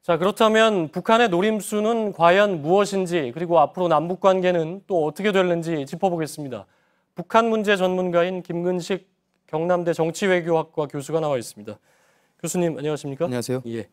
자, 그렇다면 북한의 노림수는 과연 무엇인지, 그리고 앞으로 남북 관계는 또 어떻게 될는지 짚어보겠습니다. 북한 문제 전문가인 김근식 경남대 정치외교학과 교수가 나와 있습니다. 교수님 안녕하십니까? 안녕하세요. 예.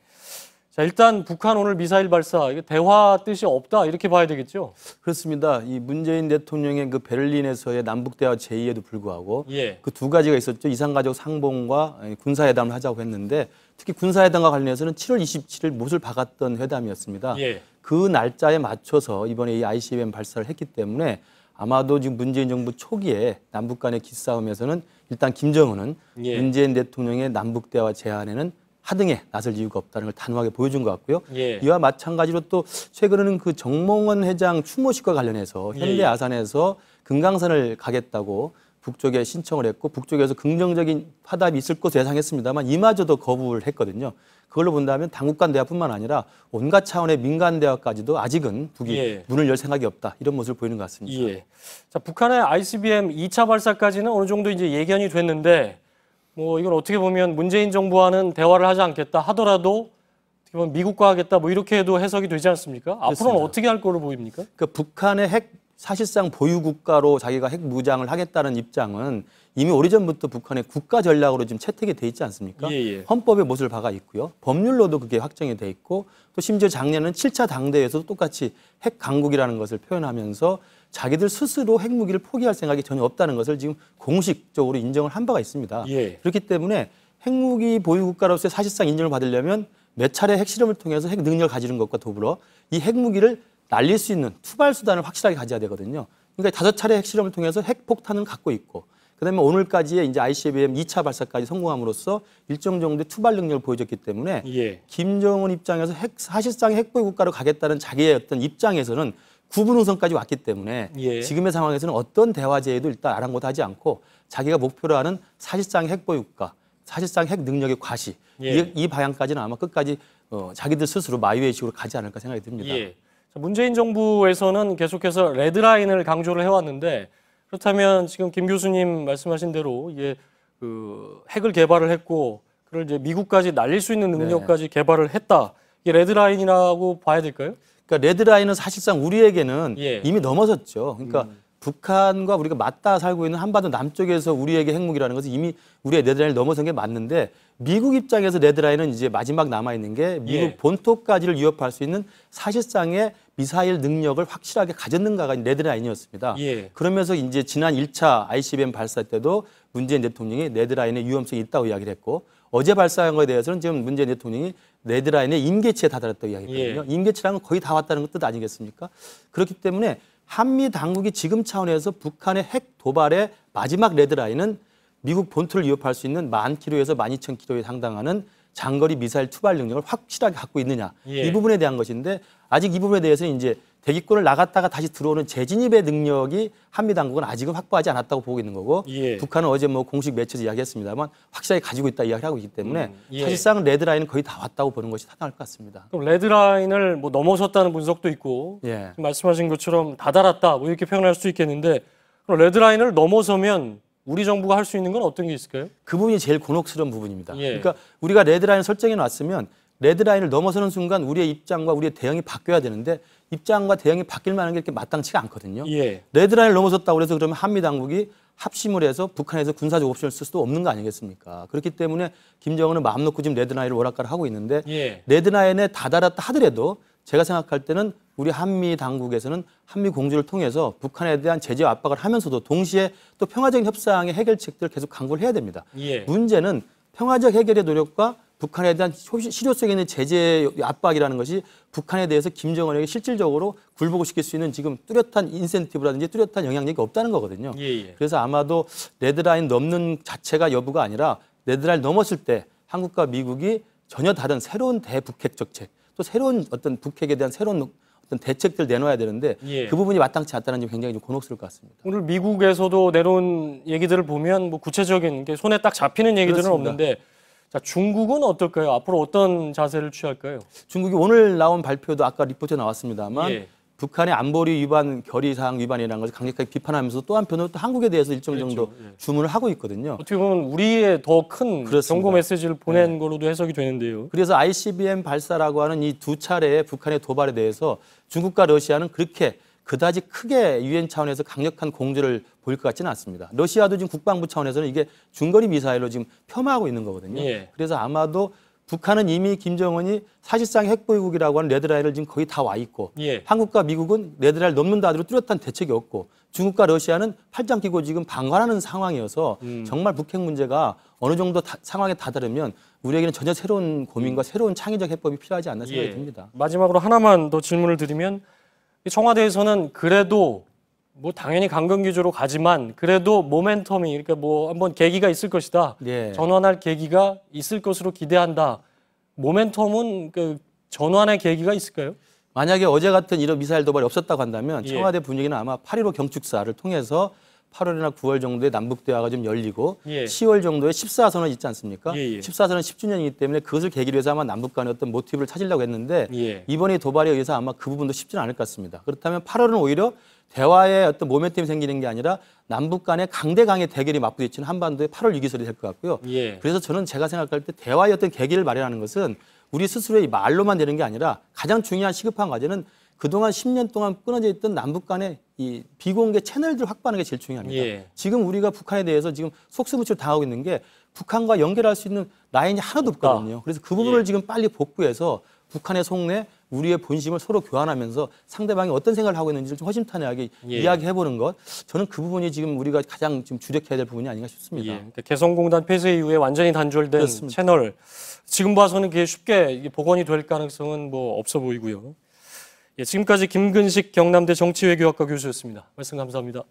자, 일단 북한 오늘 미사일 발사, 이게 대화 뜻이 없다 이렇게 봐야 되겠죠? 그렇습니다. 이 문재인 대통령의 그 베를린에서의 남북 대화 제의에도 불구하고 예. 그 두 가지가 있었죠. 이산가족 상봉과 군사회담을 하자고 했는데 특히 군사회담과 관련해서는 7월 27일 못을 박았던 회담이었습니다. 예. 그 날짜에 맞춰서 이번에 이 ICBM 발사를 했기 때문에 아마도 지금 문재인 정부 초기에 남북 간의 기싸움에서는 일단 김정은은 예. 문재인 대통령의 남북 대화 제안에는 하등에 나설 이유가 없다는 걸 단호하게 보여준 것 같고요. 예. 이와 마찬가지로 또 최근에는 그 정몽원 회장 추모식과 관련해서 현대 아산에서 금강산을 가겠다고 북쪽에 신청을 했고 북쪽에서 긍정적인 화답이 있을 것으로 예상했습니다만 이마저도 거부를 했거든요. 그걸로 본다면 당국 간 대화뿐만 아니라 온갖 차원의 민간 대화까지도 아직은 북이 문을 열 생각이 없다. 이런 모습을 보이는 것 같습니다. 예. 자, 북한의 ICBM 2차 발사까지는 어느 정도 이제 예견이 됐는데 뭐 이건 어떻게 보면 문재인 정부와는 대화를 하지 않겠다 하더라도 어떻게 보면 미국과 하겠다 뭐 이렇게 해도 해석이 되지 않습니까? 그렇습니다. 앞으로는 어떻게 할 거로 보입니까? 그러니까 북한의 핵 사실상 보유 국가로 자기가 핵 무장을 하겠다는 입장은 이미 오래전부터 북한의 국가 전략으로 지금 채택이 돼 있지 않습니까? 예. 헌법에 못을 박아 있고요. 법률로도 그게 확정이 돼 있고 또 심지어 작년은 7차 당대회에서도 똑같이 핵 강국이라는 것을 표현하면서 자기들 스스로 핵무기를 포기할 생각이 전혀 없다는 것을 지금 공식적으로 인정을 한 바가 있습니다. 예. 그렇기 때문에 핵무기 보유 국가로서의 사실상 인정을 받으려면 몇 차례 핵실험을 통해서 핵 능력을 가지는 것과 더불어 이 핵무기를 날릴 수 있는 투발 수단을 확실하게 가져야 되거든요. 그러니까 5차례 핵실험을 통해서 핵폭탄은 갖고 있고 그다음에 오늘까지의 이제 ICBM 2차 발사까지 성공함으로써 일정 정도의 투발 능력을 보여줬기 때문에 김정은 입장에서 사실상 핵보유 국가로 가겠다는 자기의 어떤 입장에서는 구분응선까지 왔기 때문에 지금의 상황에서는 어떤 대화 제의도 일단 아랑곳하지 않고 자기가 목표로 하는 사실상 핵보유 국가, 사실상 핵 능력의 과시 이 방향까지는 아마 끝까지 자기들 스스로 마이웨이식으로 가지 않을까 생각이 듭니다. 문재인 정부에서는 계속해서 레드라인을 강조를 해왔는데 그렇다면 지금 김 교수님 말씀하신 대로 이게 그 핵을 개발을 했고 그걸 이제 미국까지 날릴 수 있는 능력까지 개발을 했다. 이게 레드라인이라고 봐야 될까요? 그러니까 레드라인은 사실상 우리에게는 이미 넘어섰죠. 그러니까 북한과 우리가 맞닿아 살고 있는 한반도 남쪽에서 우리에게 핵무기라는 것은 이미 우리의 레드라인을 넘어선 게 맞는데 미국 입장에서 레드라인은 이제 마지막 남아있는 게 미국 본토까지를 위협할 수 있는 사실상의 미사일 능력을 확실하게 가졌는가가 레드라인이었습니다. 그러면서 이제 지난 1차 ICBM 발사 때도 문재인 대통령이 레드라인의 위험성이 있다고 이야기를 했고 어제 발사한 것에 대해서는 지금 문재인 대통령이 레드라인의 임계치에 다다랐다고 이야기했거든요. 임계치라는 건 거의 다 왔다는 뜻 아니겠습니까? 그렇기 때문에 한미 당국이 지금 차원에서 북한의 핵 도발의 마지막 레드라인은 미국 본토를 위협할 수 있는 10,000km에서 12,000km에 상당하는 장거리 미사일 투발 능력을 확실하게 갖고 있느냐. 이 부분에 대한 것인데 아직 이 부분에 대해서는 이제 대기권을 나갔다가 다시 들어오는 재진입의 능력이 한미 당국은 아직은 확보하지 않았다고 보고 있는 거고 북한은 어제 뭐 공식 매체에서 이야기했습니다.만 확실하게 가지고 있다 이야기를 하고 있기 때문에 사실상 레드라인은 거의 다 왔다고 보는 것이 타당할 것 같습니다. 그럼 레드라인을 뭐 넘어섰다는 분석도 있고 말씀하신 것처럼 다다랐다 뭐 이렇게 표현할 수 있겠는데 그럼 레드라인을 넘어서면 우리 정부가 할 수 있는 건 어떤 게 있을까요? 그 부분이 제일 곤혹스러운 부분입니다. 그러니까 우리가 레드라인을 설정해 놨으면 레드라인을 넘어서는 순간 우리의 입장과 우리의 대응이 바뀌어야 되는데 입장과 대응이 바뀔 만한 게 이렇게 마땅치가 않거든요. 레드라인을 넘어섰다고 해서 그러면 한미 당국이 합심을 해서 북한에서 군사적 옵션을 쓸 수도 없는 거 아니겠습니까? 그렇기 때문에 김정은은 마음 놓고 지금 레드라인을 오락가락 하고 있는데 레드라인에 다다랐다 하더라도 제가 생각할 때는 우리 한미 당국에서는 한미 공조를 통해서 북한에 대한 제재 압박을 하면서도 동시에 또 평화적인 협상의 해결책들을 계속 강구를 해야 됩니다. 문제는 평화적 해결의 노력과 북한에 대한 실효성 있는 제재 압박이라는 것이 북한에 대해서 김정은에게 실질적으로 굴복시킬 수 있는 지금 뚜렷한 인센티브라든지 뚜렷한 영향력이 없다는 거거든요. 그래서 아마도 레드라인 넘는 자체가 여부가 아니라 레드라인 넘었을 때 한국과 미국이 전혀 다른 새로운 대북핵 정책 또 새로운 어떤 북핵에 대한 새로운 어떤 대책들을 내놓아야 되는데 그 부분이 마땅치 않다는 게 굉장히 좀 곤혹스러울 것 같습니다. 오늘 미국에서도 내놓은 얘기들을 보면 뭐 구체적인 게 손에 딱 잡히는 얘기들은 없는데 자, 중국은 어떨까요? 앞으로 어떤 자세를 취할까요? 중국이 오늘 나온 발표도 아까 리포트에 나왔습니다만 북한의 안보리 위반, 결의사항 위반이라는 것을 강력하게 비판하면서 또 한편으로 또 한국에 대해서 일정 정도 주문을 하고 있거든요. 어떻게 보면 우리의 더 큰 경고 메시지를 보낸 걸로도 해석이 되는데요. 그래서 ICBM 발사라고 하는 이 두 차례의 북한의 도발에 대해서 중국과 러시아는 그렇게 그다지 크게 유엔 차원에서 강력한 공조를 보일 것 같지는 않습니다. 러시아도 지금 국방부 차원에서는 이게 중거리 미사일로 지금 폄하하고 있는 거거든요. 그래서 아마도 북한은 이미 김정은이 사실상 핵보유국이라고 하는 레드라인을 지금 거의 다 와 있고 한국과 미국은 레드라인을 넘는다 하더라도 뚜렷한 대책이 없고 중국과 러시아는 팔짱 끼고 지금 방관하는 상황이어서 정말 북핵 문제가 어느 정도 상황에 다다르면 우리에게는 전혀 새로운 고민과 새로운 창의적 해법이 필요하지 않나 생각이 듭니다. 마지막으로 하나만 더 질문을 드리면 청와대에서는 그래도 뭐 당연히 강경기조로 가지만 그래도 모멘텀이 그러니까 뭐 한번 계기가 있을 것이다. 전환할 계기가 있을 것으로 기대한다. 모멘텀은 그 전환의 계기가 있을까요? 만약에 어제 같은 이런 미사일 도발이 없었다고 한다면 청와대 분위기는 아마 8.15 경축사를 통해서 8월이나 9월 정도에 남북대화가 좀 열리고 10월 정도에 14선언 있지 않습니까? 14선언 10주년이기 때문에 그것을 계기로 해서 아마 남북 간의 어떤 모티브를 찾으려고 했는데 이번에 도발에 의해서 아마 그 부분도 쉽지는 않을 것 같습니다. 그렇다면 8월은 오히려 대화의 어떤 모멘텀이 생기는 게 아니라 남북 간의 강대강의 대결이 맞부딪히는 한반도의 8월 위기설이 될 것 같고요. 그래서 저는 제가 생각할 때 대화의 어떤 계기를 마련하는 것은 우리 스스로의 말로만 되는 게 아니라 가장 중요한 시급한 과제는 그동안 10년 동안 끊어져 있던 남북 간의 이 비공개 채널들 확보하는 게 제일 중요합니다. 지금 우리가 북한에 대해서 지금 속수무책을 당하고 있는 게 북한과 연결할 수 있는 라인이 하나도 없거든요. 그래서 그 부분을 지금 빨리 복구해서 북한의 속내, 우리의 본심을 서로 교환하면서 상대방이 어떤 생각을 하고 있는지를 좀 허심탄회하게 이야기해보는 것. 저는 그 부분이 지금 우리가 가장 지금 주력해야 될 부분이 아닌가 싶습니다. 그러니까 개성공단 폐쇄 이후에 완전히 단절된 그렇습니다. 채널. 지금 봐서는 그게 쉽게 복원이 될 가능성은 뭐 없어 보이고요. 지금까지 김근식 경남대 정치외교학과 교수였습니다. 말씀 감사합니다.